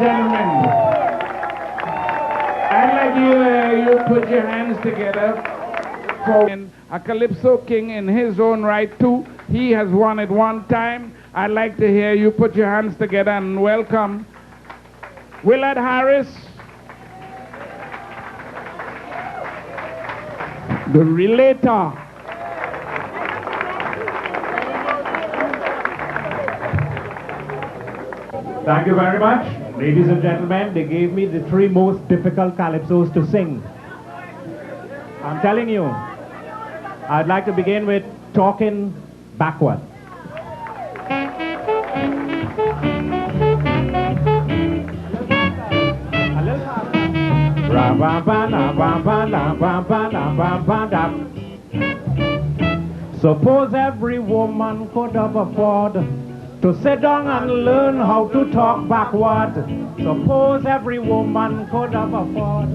gentlemen, I'd like you put your hands together for a Calypso king in his own right too. He has won it one time. I'd like to hear you put your hands together and welcome Willard Harris, the Relator. Thank you very much. Ladies and gentlemen, they gave me the 3 most difficult calypsos to sing. I'm telling you, I'd like to begin with Talking Backward. Suppose every woman could have afford to sit down and learn how to talk backward. Suppose every woman could have afford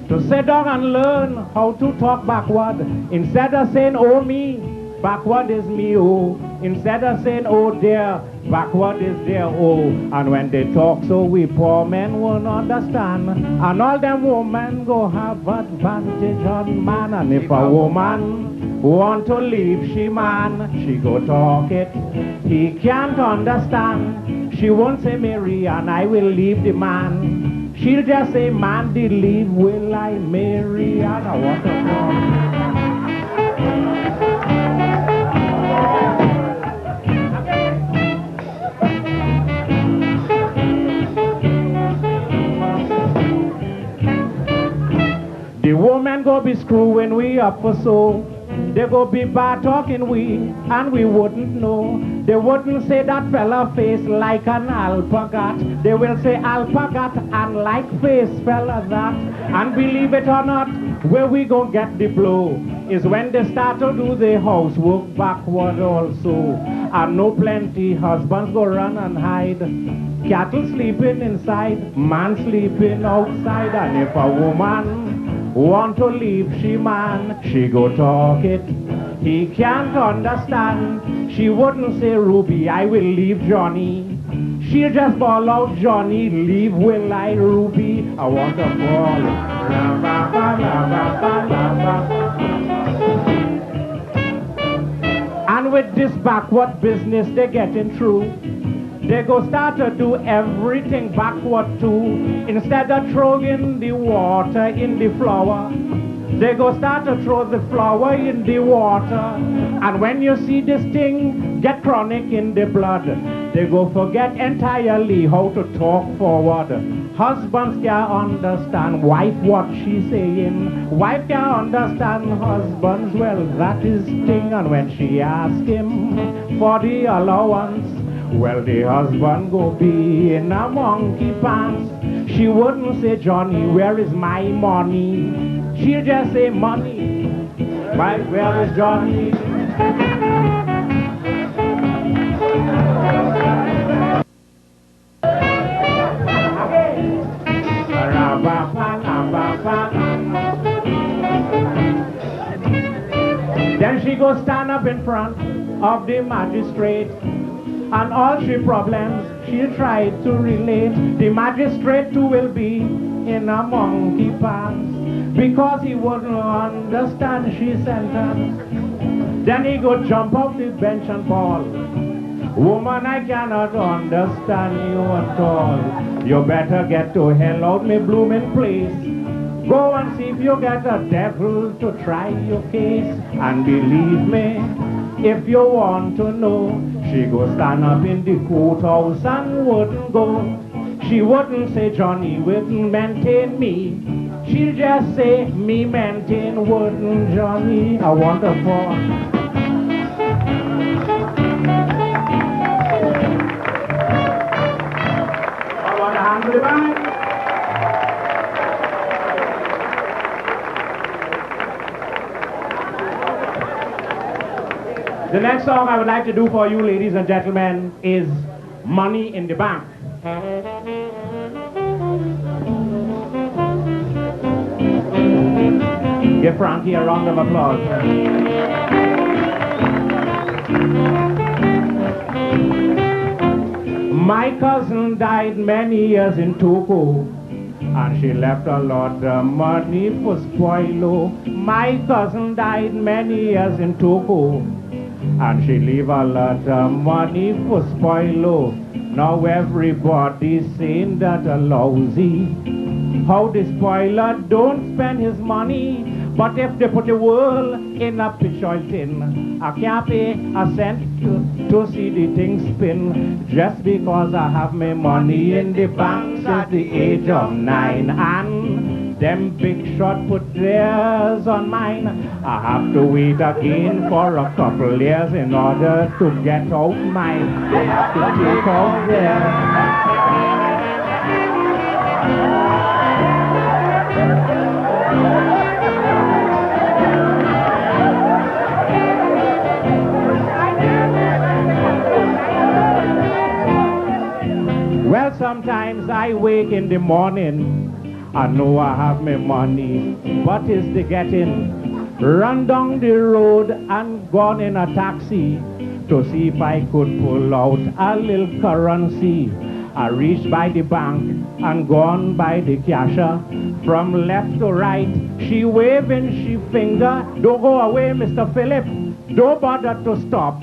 to sit down and learn how to talk backward. Instead of saying, oh me, backward is me, oh. Instead of saying, oh dear, backward is their oh. And when they talk so, we poor men won't understand. And all them women go have advantage on man. And if a woman want to leave she man, she go talk it. He can't understand. She won't say, Mary, and I will leave the man. She'll just say, man did leave, will I marry? And I want to go. The woman go be screwing we up for so. They go be bad talking we, and we wouldn't know. They wouldn't say that fella face like an alpacat. They will say alpacat and like face fella that. And believe it or not, where we gon' get the blow is when they start to do the housework backward also. And no plenty husbands go run and hide. Cattle sleeping inside, man sleeping outside. And if a woman want to leave she man, she go talk it. He can't understand. She wouldn't say, Ruby, I will leave Johnny. She'll just bawl out, Johnny, leave will I, Ruby? I want to fall. And with this backward business they getting through, they go start to do everything backward too. Instead of throwing the water in the flower, they go start to throw the flower in the water. And when you see this thing get chronic in the blood, they go forget entirely how to talk forward. Husbands can't understand wife what she's saying. Wife can't understand husbands, well that is thing. And when she asks him for the allowance, well, the husband go be in a monkey pants. She wouldn't say, Johnny, where is my money? She'll just say, money. Right, where is Johnny? Then she go stand up in front of the magistrate, and all she problems she'll try to relate. The magistrate too will be in a monkey pants, because he wouldn't understand she sentence. Then he go jump off the bench and bawl, woman, I cannot understand you at all. You better get to hell out me blooming place. Go and see if you get a devil to try your case. And believe me, if you want to know, she go stand up in the courthouse and wouldn't go. She wouldn't say, Johnny wouldn't maintain me. She'll just say, me maintain wouldn't Johnny. I want a fall. I want a hand to the back. The next song I would like to do for you, ladies and gentlemen, is Money in the Bank. Give Frankie a round of applause. My cousin died many years in Togo, and she left a lot of money for spoilo. My cousin died many years in Togo, and she leave a lot of money for spoilo. Now everybody's saying that a lousy. How the spoiler don't spend his money, but if they put the world in a pitch oil tin, I can't pay a cent to see the thing spin. Just because I have my money in the bank since the age of 9, and them big shot put theirs on mine. I have to wait again for a couple years in order to get out mine. They have to take out theirs. Well, sometimes I wake in the morning, I know I have my money, but is the getting? Run down the road and gone in a taxi to see if I could pull out a little currency. I reached by the bank and gone by the cashier. From left to right, she waving, she finger. Don't go away, Mr. Philip. Don't bother to stop.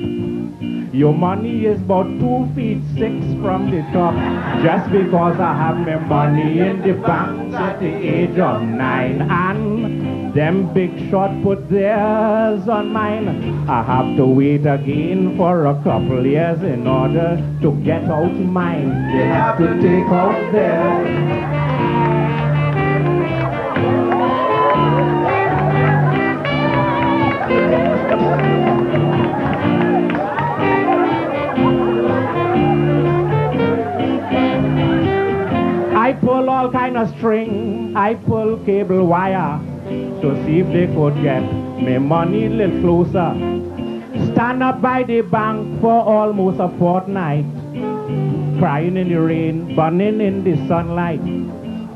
Your money is about 2 feet 6 from the top. Just because I have my money in the bank at the age of 9, and them big shot put theirs on mine. I have to wait again for a couple years in order to get out mine. They have to take out theirs. I pull all kind of string, I pull cable wire to see if they could get me money a little closer. Stand up by the bank for almost a fortnight, crying in the rain, burning in the sunlight.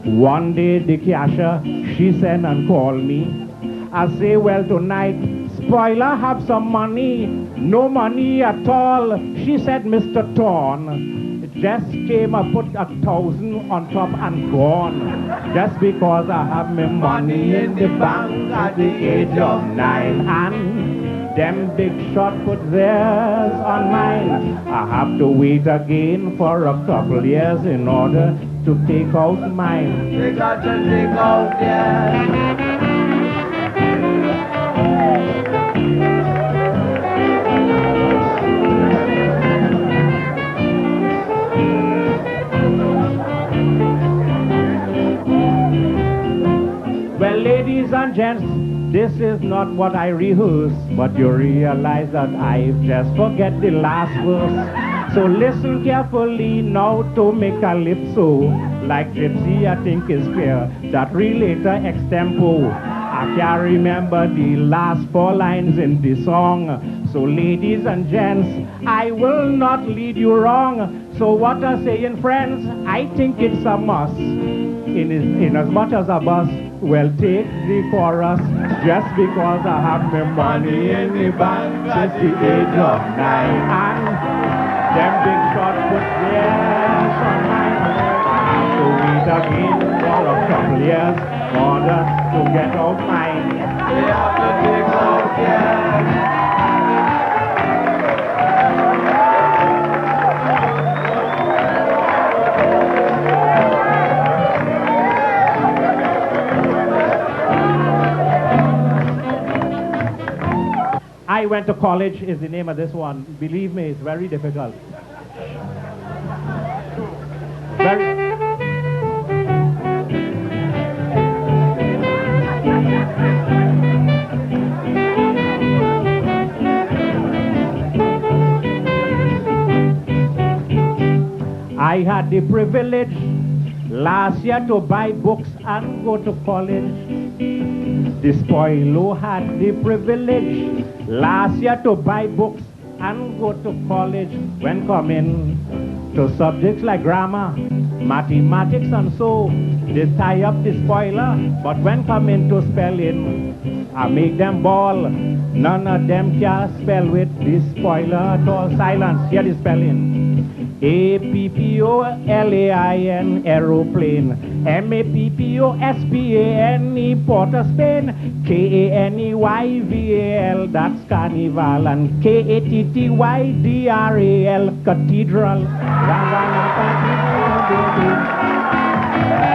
One day the cashier, she sent and called me. I say, well, tonight, spoiler have some money. No money at all. She said, Mr. Thorne, just came and put 1,000 on top and gone. Just because I have my money in the bank at the age of 9, and them big shot put theirs on mine. I have to wait again for a couple years in order to take out mine. They got to take out theirs. Well, ladies and gents, this is not what I rehearsed, but you realize that I've just forget the last verse. So listen carefully now to me calypso. Like Gypsy, I think is clear that Relator extempo. I can't remember the last 4 lines in the song. So ladies and gents, I will not lead you wrong. So what I say in friends, I think it's a must. In as much as a bus, well, take the chorus. Just because I have my money in the bank since the age of 9, and them big shots put theirs on mine. I have to wait again for a couple years in order to get out mine. They have to take out theirs. I went to college is the name of this one. Believe me, it's very difficult. I had the privilege last year to buy books and go to college. The spoilo had the privilege last year to buy books and go to college. When coming to subjects like grammar, mathematics and so, they tie up the spoiler. But when coming to spelling, I make them ball. None of them can spell with this spoiler at all. Silence, hear the spelling. APPOLAIN, aeroplane. MAPPOSPANE, Port of Spain. KANEYVAL, that's carnival. And KATTYDRAL, cathedral.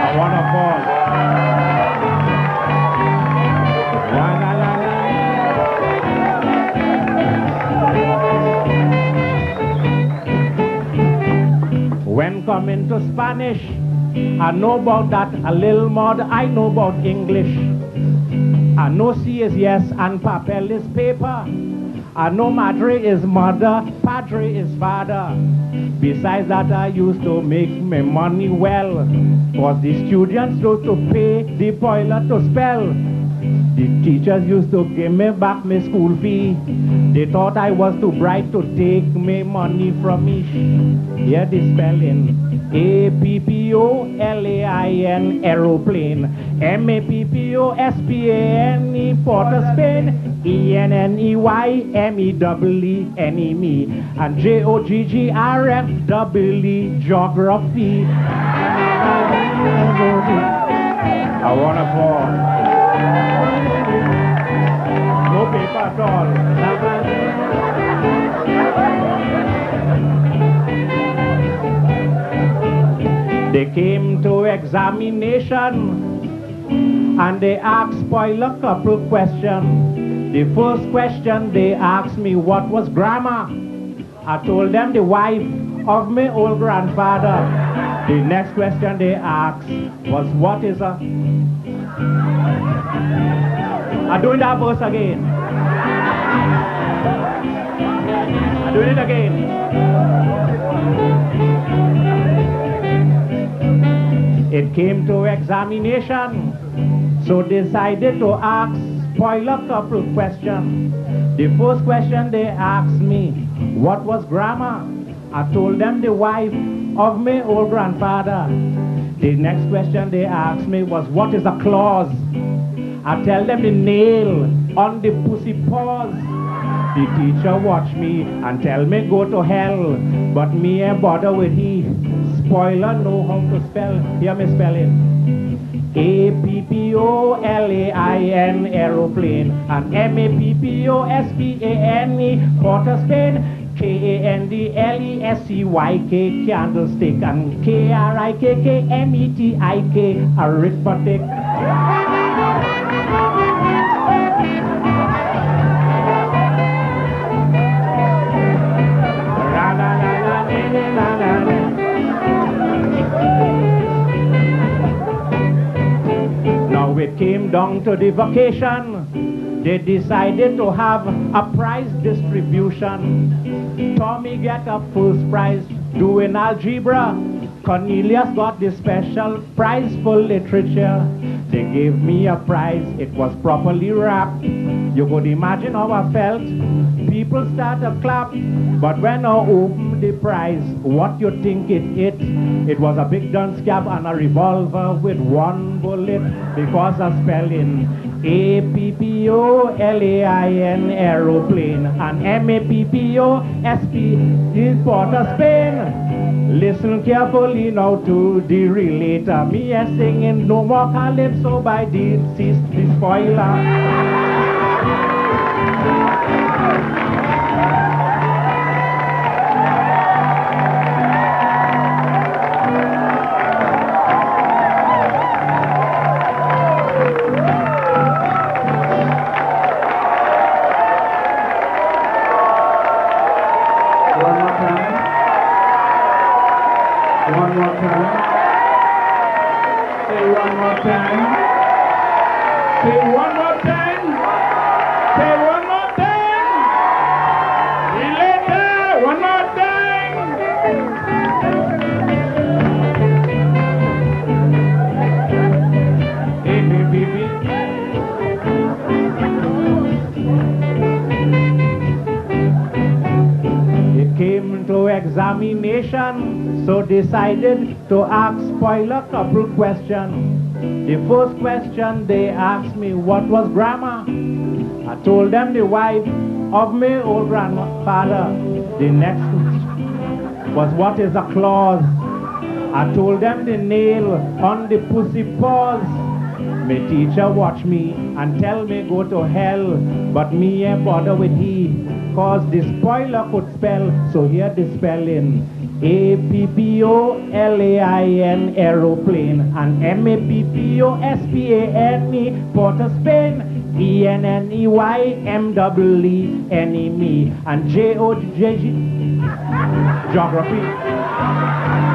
I wanna fall. When coming to Spanish, I know about that a little more. I know about English. I know C is yes and papel is paper. I know madre is mother, padre is father. Besides that, I used to make my money well, cause the students used to pay the boiler to spell. The teachers used to give me back my school fee. They thought I was too bright to take my money from me. Hear the spelling. APPOLAIN, aeroplane. MAPPOSPANE, Port of Spain. ENNEYMEEE, enemy. And JOGGRFEE, geography. I wanna fall. No paper at all. They came to examination and they asked spoil a couple questions. The first question they asked me what was grammar. I told them the wife of my old grandfather. The next question they asked was what is a... I'm doing that verse again. I'm doing it again. It came to examination, so decided to ask spoil a couple questions. The first question they asked me, what was grammar? I told them the wife of my old grandfather. The next question they asked me was, what is a clause? I tell them the nail on the pussy paws. The teacher watch me and tell me go to hell, but me ain't bother with he. Spoiler know how to spell. Hear me spell it. APPOLAIN, aeroplane. And MAPPOSPANE, Port of Spain. KANDLESCYK, candlestick. And KRIKKMETIK, arithmetic. Now it came down to the vacation. They decided to have a prize distribution. Tommy get a first prize doing algebra. Cornelius got the special prize for literature. They gave me a prize, it was properly wrapped. You could imagine how I felt. People started clap, but when I opened the prize, what you think it hit? It was a big gun scab and a revolver with one bullet, because of spelling. APPOLAIN, aeroplane. And MAPPOSP is Port of Spain. Listen carefully now to the relator. Me a singing no more calypso by the spoiler. One more time. Say one more time. Say one more time. Say one more time. Relator, one more time. Hey, baby. It came to examination, so decided to ask spoil a couple questions. The first question they asked me, what was grammar? I told them the wife of my old grandfather. The next was what is a clause? I told them the nail on the pussy paws. My teacher watch me and tell me go to hell, but me ain't bother with he, cause the spoiler could spell, so here the spelling. APPOLAIN aeroplane and MAPPOSPANE Port of Spain, ENNEYMEE enemy and JOJG geography.